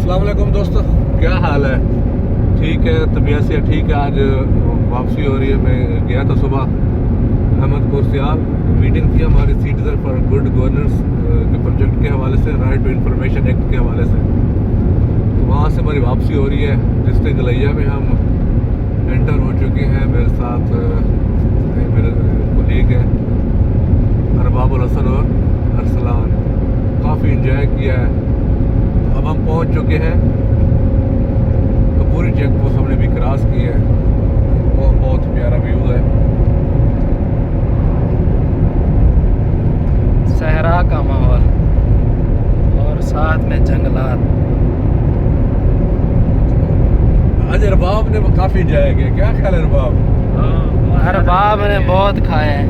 अस्सलाम वालेकुम दोस्तों, क्या हाल है? ठीक है, तबीयत से ठीक है। आज वापसी हो रही है। मैं गया था सुबह अहमदपुर सियाल, मीटिंग थी हमारी सिटीजन फॉर गुड गवर्नेंस के प्रोजेक्ट के हवाले से, राइट टू इंफॉर्मेशन एक्ट के हवाले से। तो वहाँ से हमारी वापसी हो रही है। डिस्ट्रिक्ट गलैया में हम एंटर हो चुके हैं। मेरे साथ मेरे कोलीग हैं अरबाबुल हसन और अरसलान। काफ़ी इंजॉय किया है। अब हम पहुंच चुके हैं। कपूरी चेक पोस्ट हमने भी क्रॉस की है। बहुत प्यारा व्यू है। सहरा का माहौल और साथ में जंगलात। आज अरबाब ने काफ़ी इंजॉय किया। क्या ख्याल है अरबाब? अरबाब ने बहुत खाया है,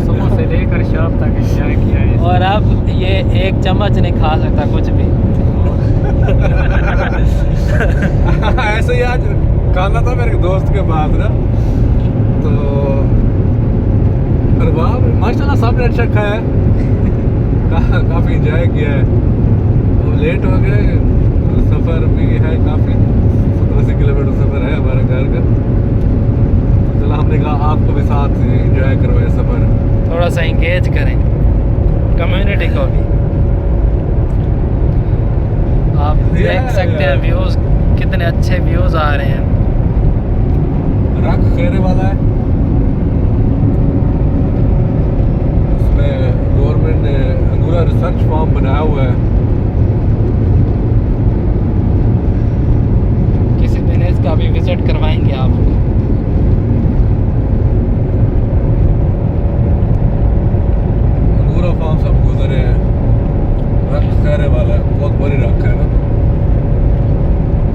सुबह से लेकर शाम तक इंजॉय किया है। और अब ये एक चम्मच नहीं खा सकता कुछ भी। ऐसे ही आज खाना था मेरे दोस्त के पास ना, तो अरबाब माशाल्लाह सबने अच्छा खाया है। काफ़ी इंजॉय किया है। अब लेट हो गए, सफ़र भी है काफ़ी, 70-80 किलोमीटर सफ़र है हमारे घर का। तो चला, हमने कहा आपको भी साथ इंजॉय करवाए सफ़र। थोड़ा सा इंगेज करें कम्युनिटी को भी। आप देख सकते हैं व्यूज़, कितने अच्छे व्यूज़ आ रहे हैं। रख खेरे वाला है। इसमें गवर्नमेंट ने अंगूरा रिसर्च फार्म बनाया हुआ है। किसी दिन इसका भी विजिट करवाएंगे आपको। अंगूरा फार्म सब गुजरे हैं। रख खेरे वाला है, बहुत बड़ी रख है ना।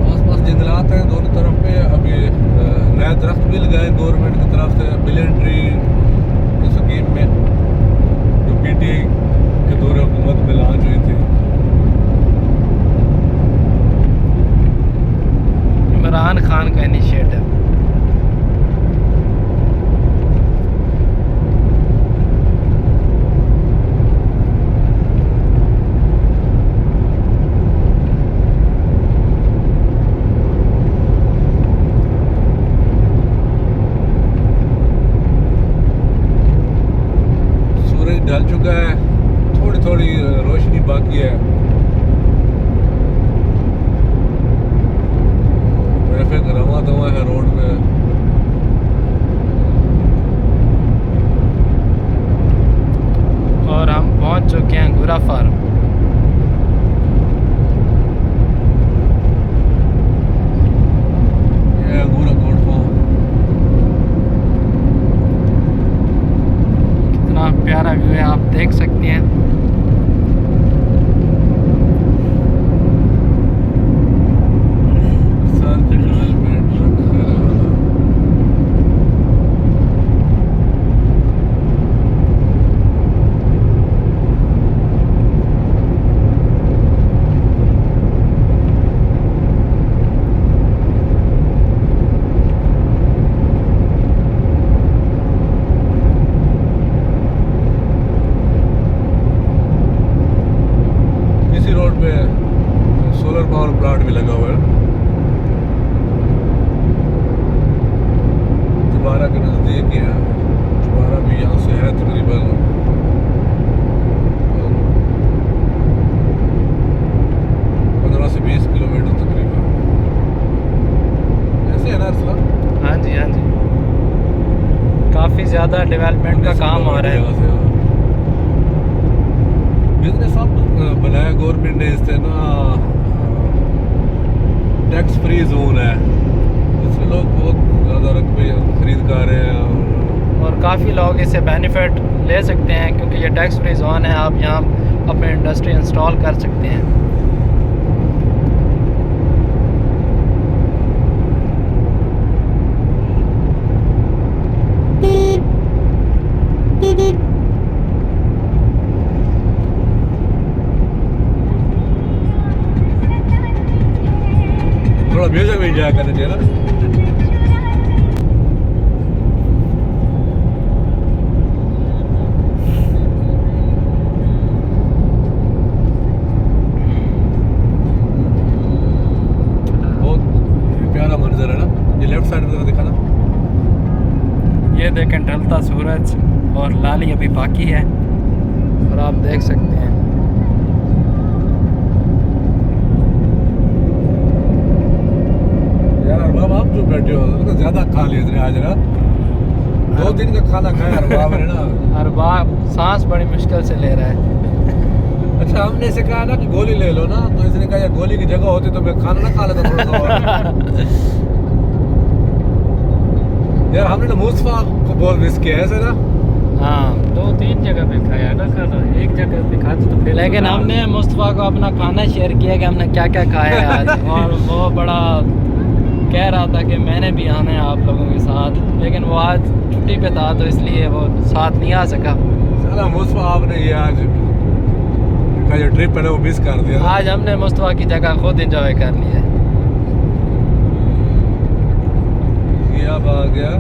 आसपास जंगलात हैं दोनों तरफ पे। अभी नए दरख्त भी लगाए गवर्नमेंट की तरफ से बिलियन ट्री की स्कीम में, जो पीटीआई के दौरे हुकूमत में लॉन्च हुई थी। इमरान खान का इनिशिएटिव। सूरज ढल चुका है, थोड़ी थोड़ी रोशनी बाकी है। ट्रैफिक रवा दवा है रोड पे। और हम पहुंच चुके हैं गुरा फार्म। ये अंगूरा कोट फार्म। कितना प्यारा व्यू है, आप देख सकते हैं। रिसर्च डेवलपमेंट रख खेरे वाला। इसी रोड पे सोलर पावर प्लांट भी लगा हुआ है। दोबारा के नज़दीक ही है। दोबारा भी यहाँ से है तकरीबन 15 से 20 किलोमीटर तकरीबन। ऐसे है ना अरसलान? हाँ जी, हाँ जी, काफ़ी ज़्यादा डेवलपमेंट का काम हो रहा है। बिजनेस सब बनाया गवर्नमेंट ने इससे ना। टैक्स फ्री जोन है, इसमें लोग बहुत ज़्यादा रकबे खरीद कर रहे हैं। और काफ़ी लोग इससे बेनिफिट ले सकते हैं, क्योंकि ये टैक्स फ्री जोन है। आप यहाँ अपने इंडस्ट्री इंस्टॉल कर सकते हैं। थोड़ा म्यूजिक भी इंजॉय करना चाहिए ना। निकलता सूरज और लाली अभी बाकी है और आप देख सकते हैं। यार अरबाब आप जो बैठे हो तो ज्यादा खा लिए इतने आज ना 2 दिन का खाना खाया अरबाब ने ना। और सांस बड़ी मुश्किल से ले रहा है। अच्छा हमने इसे कहा ना कि गोली ले लो ना, तो इसने कहा यार गोली की जगह होती तो मैं खाना ना खा लेता थोड़ा सा और। यार हमने ना मुस्तफा को बहुत मिस किया है ऐसे ना। हाँ 2-3 जगह पे खाया ना खाना, एक जगह पे खाते तो फिर लेकिन हमने मुस्तफ़ा को अपना खाना शेयर किया कि हमने क्या क्या खाया है आज और वो बड़ा कह रहा था कि मैंने भी आना है आप लोगों के साथ, लेकिन वो आज छुट्टी पे था तो इसलिए वो साथ नहीं आ सका। साला मुस्तफा आपने ये आज का जो ट्रिप है ना वो मिस कर दिया। आज हमने मुस्तफ़ा की जगह खुद एंजॉय कर लिया। ये अब आ गया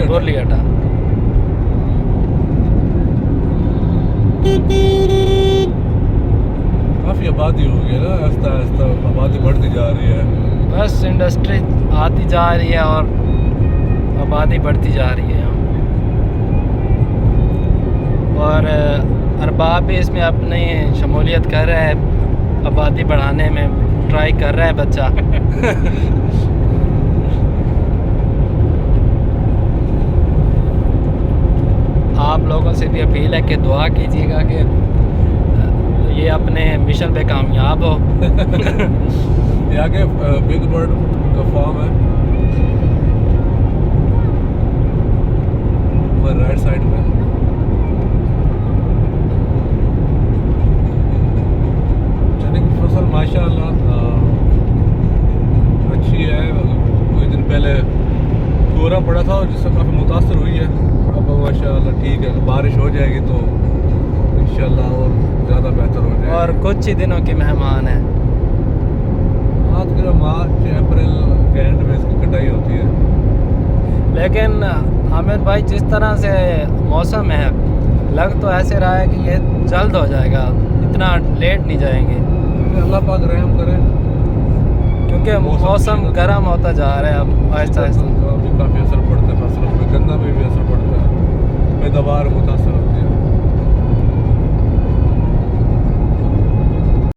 बोरली हटा। काफी आबादी हो गई है ना, आहिस्ता आहिस्ता आबादी बढ़ती जा रही है। बस इंडस्ट्री आती जा रही है और आबादी बढ़ती जा रही है। और अरबाब भी इसमें अपनी शमूलियत कर रहा है, आबादी बढ़ाने में ट्राई कर रहा है बच्चा। आप लोगों से भी अपील है कि दुआ कीजिएगा कि ये अपने मिशन पे कामयाब हो। ये आगे बिग बर्ड का फार्म है और राइट साइड में चने की फसल माशाल्लाह अच्छी है। कुछ दिन पहले कोहरा पड़ा था और जिससे काफ़ी मुतासर हुई है। अब माशाल्लाह ठीक है, बारिश हो जाएगी तो इंशाल्लाह और ज़्यादा बेहतर हो जाएगा। और कुछ ही दिनों की मेहमान है। आज के मार्च अप्रैल के एंड में इसकी कटाई होती है। लेकिन आमिर भाई जिस तरह से मौसम है, लग तो ऐसे रहा है कि ये जल्द हो जाएगा, इतना लेट नहीं जाएंगे, अल्लाह पाक रहम करे क्योंकि मौसम गर्म होता जा रहा है अब आहिस्ता आहिस्ता। काफ़ी असर पड़ता है फसलों पे, गन्ना में भी असर पड़ता है, पैदावार मुतासर होता है।